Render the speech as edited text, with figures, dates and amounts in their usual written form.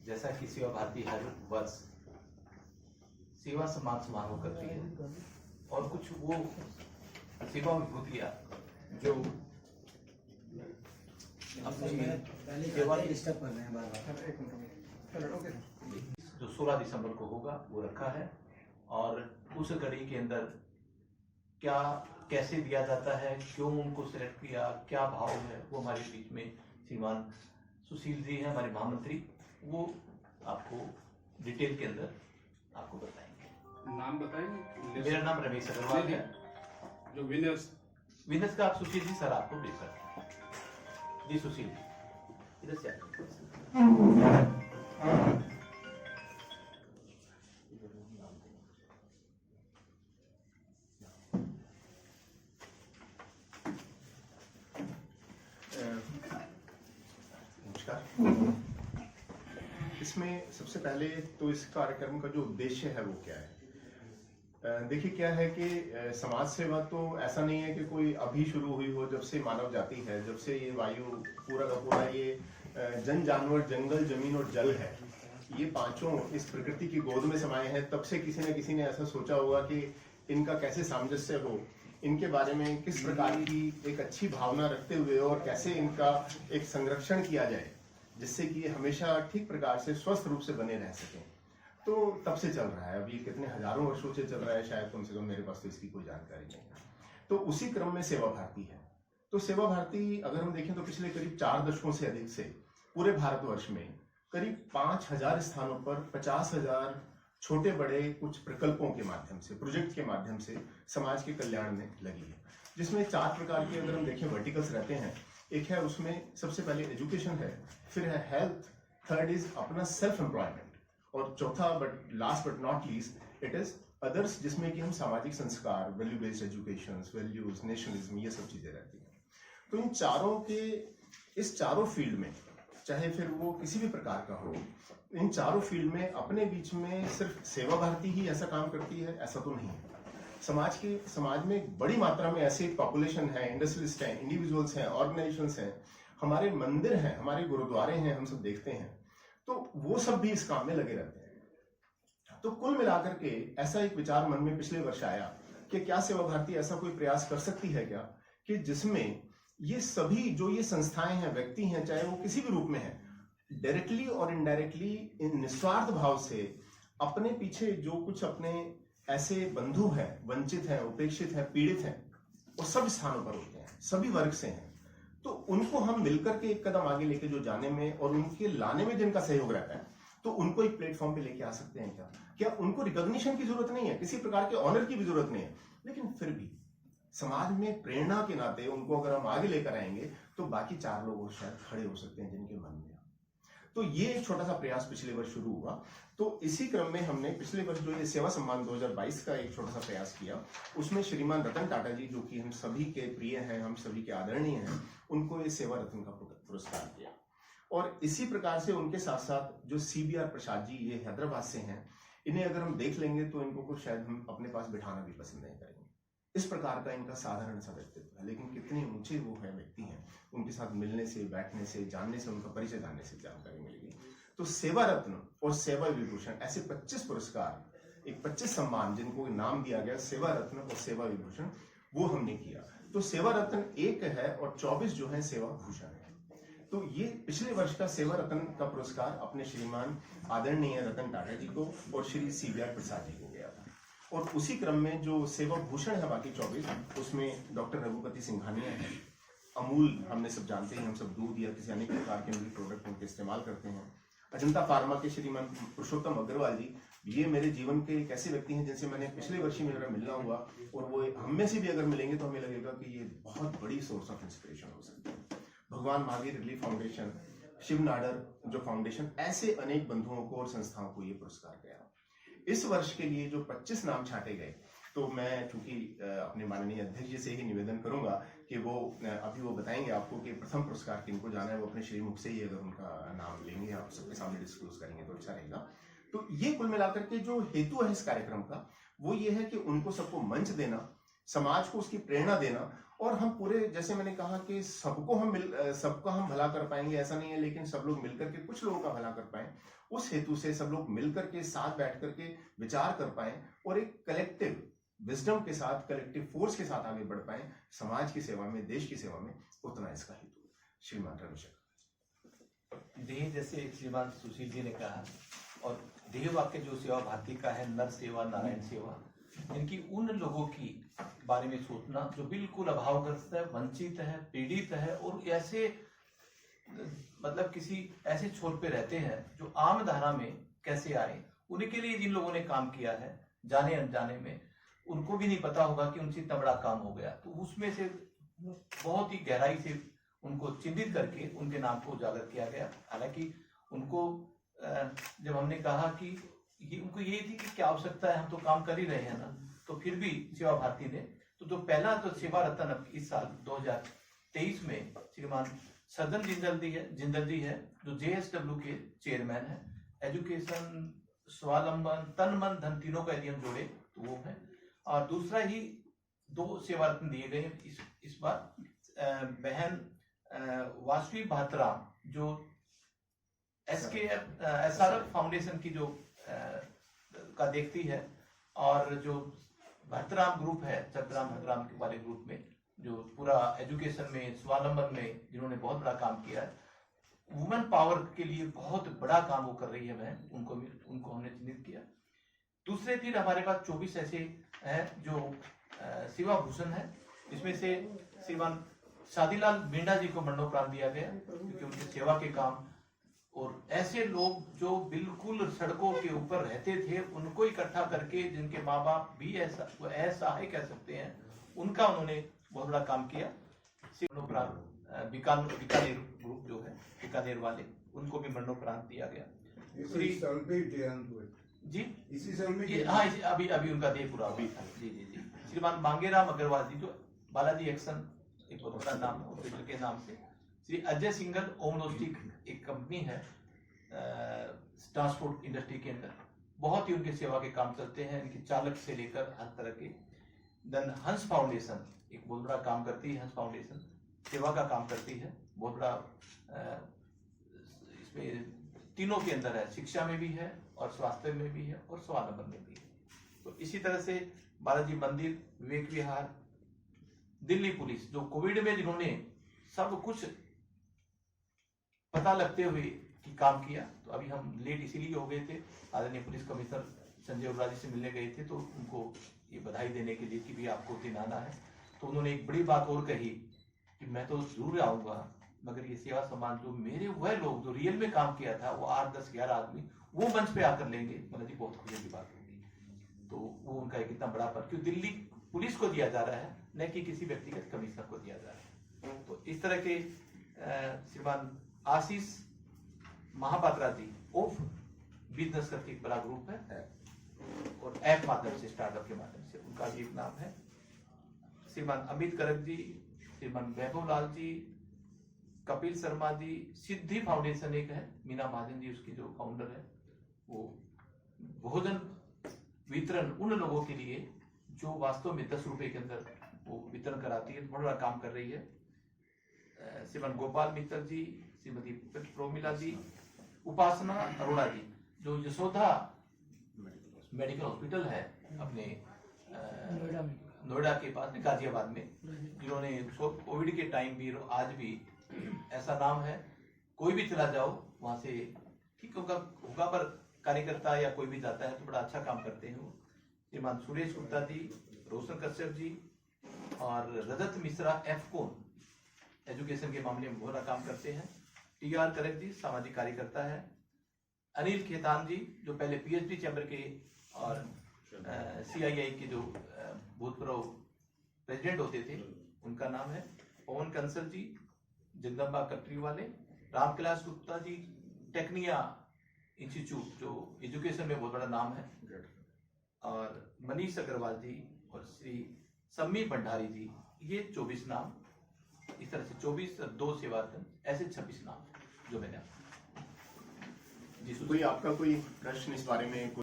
जैसा कि सेवा भारती हर वर्ष सेवा सम्मान समारोह करती है और कुछ वो सेवा विभूतियाँ जो अपनी सेवा जो 16 दिसंबर को होगा वो रखा है। और उस घड़ी के अंदर क्या कैसे दिया जाता है, क्यों उनको सिलेक्ट किया, क्या भाव है, वो हमारे बीच में श्रीमान सुशील जी हैं हमारे महामंत्री, वो आपको डिटेल के अंदर आपको बताएंगे। नाम बताएंगे? मेरा नाम रमेश अग्रवाल है। जो विनर्स का आप सुशील जी सर आपको भेज सकते हैं। जी सुशील जी इधर से इसमें सबसे पहले तो इस कार्यक्रम का जो उद्देश्य है वो क्या है। देखिए क्या है कि समाज सेवा तो ऐसा नहीं है कि कोई अभी शुरू हुई हो, जब से मानव जाति है, जब से ये वायु पूरा का पूरा ये जन जानवर जंगल जमीन और जल है, ये पांचों इस प्रकृति की गोद में समाये हैं, तब से किसी न किसी ने ऐसा सोचा होगा कि इनका कैसे सामंजस्य हो, इनके बारे में किस प्रकार की एक अच्छी भावना रखते हुए और कैसे इनका एक संरक्षण किया जाए जिससे कि ये हमेशा ठीक प्रकार से स्वस्थ रूप से बने रह सकें। तो तब से चल रहा है, अभी कितने हजारों वर्षों से चल रहा है, शायद कम से कम मेरे पास तो इसकी कोई जानकारी नहीं है। तो उसी क्रम में सेवा भारती है। तो सेवा भारती अगर हम देखें तो पिछले करीब 4 दशकों से अधिक से पूरे भारतवर्ष में करीब 5000 स्थानों पर 50,000 छोटे बड़े कुछ प्रकल्पों के माध्यम से, प्रोजेक्ट के माध्यम से समाज के कल्याण में लगी है, जिसमें 4 प्रकार के अगर हम देखें वर्टिकल्स रहते हैं। एक है उसमें सबसे पहले एजुकेशन है, फिर है हेल्थ, थर्ड इज अपना सेल्फ एम्प्लॉयमेंट, और चौथा but last but not least it is others, जिसमें कि हम सामाजिक संस्कार, value based education, values, nationalism, ये सब चीजें रहती हैं। तो इन चारों के इस चारों फील्ड में, चाहे फिर वो किसी भी प्रकार का हो, इन चारों फील्ड में अपने बीच में सिर्फ सेवा भारती ही ऐसा काम करती है ऐसा तो नहीं है। समाज में बड़ी मात्रा में ऐसे पॉपुलेशन है, इंडस्ट्रियलिस्ट हैं, इंडिविजुअल्स हैं, ऑर्गेनाइजेशंस हैं, हमारे मंदिर हैं, हमारे गुरुद्वारे हैं, हम सब देखते हैं, तो वो सब भी इस काम में लगे रहते हैं। तो कुल मिलाकर के ऐसा एक विचार मन में पिछले वर्ष आया कि क्या सेवा भारती ऐसा कोई प्रयास कर सकती है क्या कि जिसमें ये सभी जो ये संस्थाएं हैं, व्यक्ति हैं, चाहे वो किसी भी रूप में है, डायरेक्टली और इनडायरेक्टली निस्वार्थ भाव से अपने पीछे जो कुछ अपने ऐसे बंधु हैं, वंचित हैं, उपेक्षित हैं, पीड़ित हैं, वो सब स्थानों पर होते हैं, सभी वर्ग से हैं, तो उनको हम मिलकर के एक कदम आगे लेके जो जाने में और उनके लाने में जिनका सहयोग रहता है, तो उनको एक प्लेटफॉर्म पे लेके आ सकते हैं क्या उनको रिकॉग्निशन की जरूरत नहीं है, किसी प्रकार के ऑनर की भी जरूरत नहीं है, लेकिन फिर भी समाज में प्रेरणा के नाते उनको अगर हम आगे लेकर आएंगे तो बाकी 4 लोग और शायद खड़े हो सकते हैं जिनके मन में। तो ये एक छोटा सा प्रयास पिछले वर्ष शुरू हुआ। तो इसी क्रम में हमने पिछले वर्ष जो ये सेवा सम्मान 2022 का एक छोटा सा प्रयास किया, उसमें श्रीमान रतन टाटा जी, जो कि हम सभी के प्रिय हैं, हम सभी के आदरणीय हैं, उनको ये सेवा रत्न का पुरस्कार दिया। और इसी प्रकार से उनके साथ साथ जो CBR प्रसाद जी, ये हैदराबाद से हैं, इन्हें अगर हम देख लेंगे तो इनको को शायद हम अपने पास बिठाना भी पसंद नहीं करेंगे। इस प्रकार का इनका साधारण सा व्यक्तित्व है, लेकिन कितने ऊंचे वो है व्यक्ति हैं, उनके साथ मिलने से, बैठने से, जानने से, उनका परिचय जानने से जानकारी मिलेगी। तो सेवा रत्न और सेवा विभूषण ऐसे 25 पुरस्कार, एक 25 सम्मान जिनको नाम दिया गया सेवा रत्न और सेवा विभूषण, वो हमने किया। तो सेवा रत्न 1 है और 24 जो है सेवा भूषण है। तो ये पिछले वर्ष का सेवा रत्न का पुरस्कार अपने श्रीमान आदरणीय रतन टाटा जी को और श्री CBR प्रसाद जी को गया था। और उसी क्रम में जो सेवा भूषण है बाकी 24, उसमें डॉक्टर रघुपति सिंघानिया है, अमूल हमने सब जानते हैं, हम सब दूध या किसी अनेक प्रकार के मिल्क प्रोडक्ट उनके इस्तेमाल करते हैं। अजंता फार्मा के श्रीमान पुरुषोत्तम अग्रवाल जी, ये मेरे जीवन के एक ऐसे व्यक्ति हैं जिनसे मैंने पिछले वर्ष ही मेरा मिलना हुआ, और वो हम में से भी अगर मिलेंगे तो हमें लगेगा कि ये बहुत बड़ी सोर्स ऑफ इंस्पिरेशन हो सकती है। भगवान महावीर रिलीफ फाउंडेशन, शिव नाडर जो फाउंडेशन, ऐसे अनेक बंधुओं को और संस्थाओं को ये पुरस्कार गया। इस वर्ष के लिए जो 25 नाम छांटे गए, तो मैं चूंकि अपने माननीय अध्यक्ष जी से ही निवेदन करूंगा कि वो अभी वो बताएंगे आपको कि प्रथम पुरस्कार किनको जाना है, वो अपने श्रीमुख से ही अगर उनका नाम लेंगे, आप सबके सामने डिस्क्लोज करेंगे तो अच्छा रहेगा। तो ये कुल मिलाकर के जो हेतु है इस कार्यक्रम का, वो ये है कि उनको सबको मंच देना, समाज को उसकी प्रेरणा देना, और हम पूरे, जैसे मैंने कहा कि सबका हम भला कर पाएंगे ऐसा नहीं है, लेकिन सब लोग मिलकर के कुछ लोगों का भला कर पाए, उस हेतु से सब लोग मिलकर के साथ बैठ करके विचार कर पाए और एक कलेक्टिव विजडम के साथ, कलेक्टिव फोर्स के साथ आगे बढ़ पाए समाज की सेवा में, देश की सेवा में, उतना इसका हेतु है। श्रीमान रविशंकर। देह, जैसे श्रीमान सुशील जी ने कहा, और देह वाक्य जो सेवा भारती का है, नर सेवा नारायण सेवा, इनकी उन लोगों की बारे में सोचना जो बिल्कुल अभावग्रस्त है, वंचित है, पीड़ित है, और ऐसे मतलब किसी ऐसे छोर पे रहते हैं जो आम धारा में कैसे आए, उनके लिए जिन लोगों ने काम किया है, जाने अनजाने में, उनको भी नहीं पता होगा कि उनसे इतना बड़ा काम हो गया। तो उसमें से बहुत ही गहराई से उनको चिन्हित करके उनके नाम को उजागर किया गया। हालांकि उनको जब हमने कहा कि उनको ये थी कि क्या आवश्यकता है, हम तो काम कर ही रहे हैं ना, तो फिर भी सेवा भारती ने तो जो पहला तो सेवा रत्न इस साल 2023 में श्रीमान सदन जिंदल जी है, जो JSW के चेयरमैन है। एजुकेशन, स्वावलंबन, तन मन धन तीनों का यदि हम जोड़े तो वो है। और दूसरा ही 2 सेवा रत्न दिए गए इस बार। बहन वासवी भातराम, जो SRF फाउंडेशन की जो का देखती है, और जो भरतराम ग्रुप है, चतराम भरतराम के वाले ग्रुप में, जो पूरा एजुकेशन में, स्वावलंबन में जिन्होंने बहुत बड़ा काम किया है, वुमेन पावर के लिए बहुत बड़ा काम वो कर रही है बहन, उनको हमने चिन्हित किया। दूसरे फिर हमारे पास 24 ऐसे हैं जो सेवा भूषण है, जिसमें से श्रीमान शादीलाल मीणा जी को मरणोपरांत दिया गया, क्योंकि उनकी सेवा के काम, और ऐसे लोग जो बिल्कुल सड़कों के ऊपर रहते थे, उनको इकट्ठा करके, जिनके माँ बाप भी असहाय कह सकते हैं, उनका उन्होंने बहुत बड़ा काम किया। बीकानेर ग्रुप जो है, बीकानेर वाले, उनको भी मरणोपरांत दिया गया। जी, इसी साल में हाँ, अभी उनका देह पूरा हुआ था। जी। श्रीमान मांगेराम अग्रवाल जी, जो बालाजी एक्शन एक बहुत बड़ा नाम है के नाम से। श्री अजय सिंगल ओमलोस्टिक एक कंपनी है ट्रांसपोर्ट इंडस्ट्री के अंदर, बहुत ही उनके सेवा के काम चलते हैं, इनके चालक से लेकर हर तरह के। देन हंस फाउंडेशन एक बहुत बड़ा काम करती है, हंस फाउंडेशन सेवा का काम करती है, बहुत बड़ा इसमें तीनों के अंदर है, शिक्षा में भी है और स्वास्थ्य में भी है और स्वावलंबन में भी है। तो इसी तरह से बालाजी मंदिर, विवेक विहार, दिल्ली पुलिस, जो कोविड में जिन्होंने सब कुछ पता लगते हुए कि काम किया। तो अभी हम लेट इसीलिए हो गए थे, आदरणीय पुलिस कमिश्नर संजय उर्रा जी से मिलने गए थे, तो उनको ये बधाई देने के लिए कि भी आपको दिन आना है। तो उन्होंने एक बड़ी बात और कही कि मैं तो जरूर आऊंगा, मगर ये सेवा सम्मान जो मेरे वह लोग जो रियल में काम किया था, वो 8, 10, 11 आदमी वो मंच पे आकर लेंगे, मतलब जी बहुत खुशी की बात होगी। तो वो उनका एक इतना बड़ा पद क्यों दिल्ली पुलिस को दिया जा रहा है, न कि किसी व्यक्तिगत कमिश्नर को दिया जा रहा है। तो इस तरह के श्रीमान आशीष महापात्रा जी ऑफ बिजनेस करके एक बड़ा ग्रुप है, और ऐप माध्यम से, स्टार्टअप के माध्यम से, उनका भी एक नाम है। श्रीमान अमित करक जी, श्रीमान वैभव लाल जी, कपिल शर्मा जी, सिद्धि फाउंडेशन एक है, मीना महाजन जी उसकी जो फाउंडर है, वो भोजन वितरण उन लोगों के लिए जो वास्तव में 10 रुपए के अंदर वो वितरण कराती है, बड़ा काम कर रही है। श्रीमान गोपाल मित्तल जी, श्रीमती प्रोमिला जी, उपासना अरोड़ा जी, जो यशोधा मेडिकल हॉस्पिटल है अपने नोएडा के पास, गाजियाबाद में, जिन्होंने कोविड के टाइम भी आज भी ऐसा नाम है, कोई भी चला जाओ वहां से ठीक होगा, पर कार्यकर्ता या कोई भी जाता है तो बड़ा अच्छा काम करते हैं वो। श्रीमान सुरेश गुप्ता जी, रोशन कश्यप जी, और रजत मिश्रा एफकोन एजुकेशन के मामले में बहुत काम करते हैं। TR करक जी सामाजिक कार्यकर्ता है। अनिल खेतान जी, जो पहले PhD चैम्बर के और CII के जो भूतपूर्व प्रेसिडेंट होते थे, उनका नाम है। पवन कंसल जी, जगदम्बा कटरी वाले। रामकैलाश गुप्ता जी, टेक्निया इंस्टीट्यूट, जो एजुकेशन में बहुत बड़ा नाम है, और मनीष अग्रवाल जी और श्री सम्मी भंडारी जी, ये 24 नाम, इस तरह से 24, 2 सेवारत्न, ऐसे 26 नाम जो मैंने जी। कोई आपका कोई प्रश्न इस बारे में?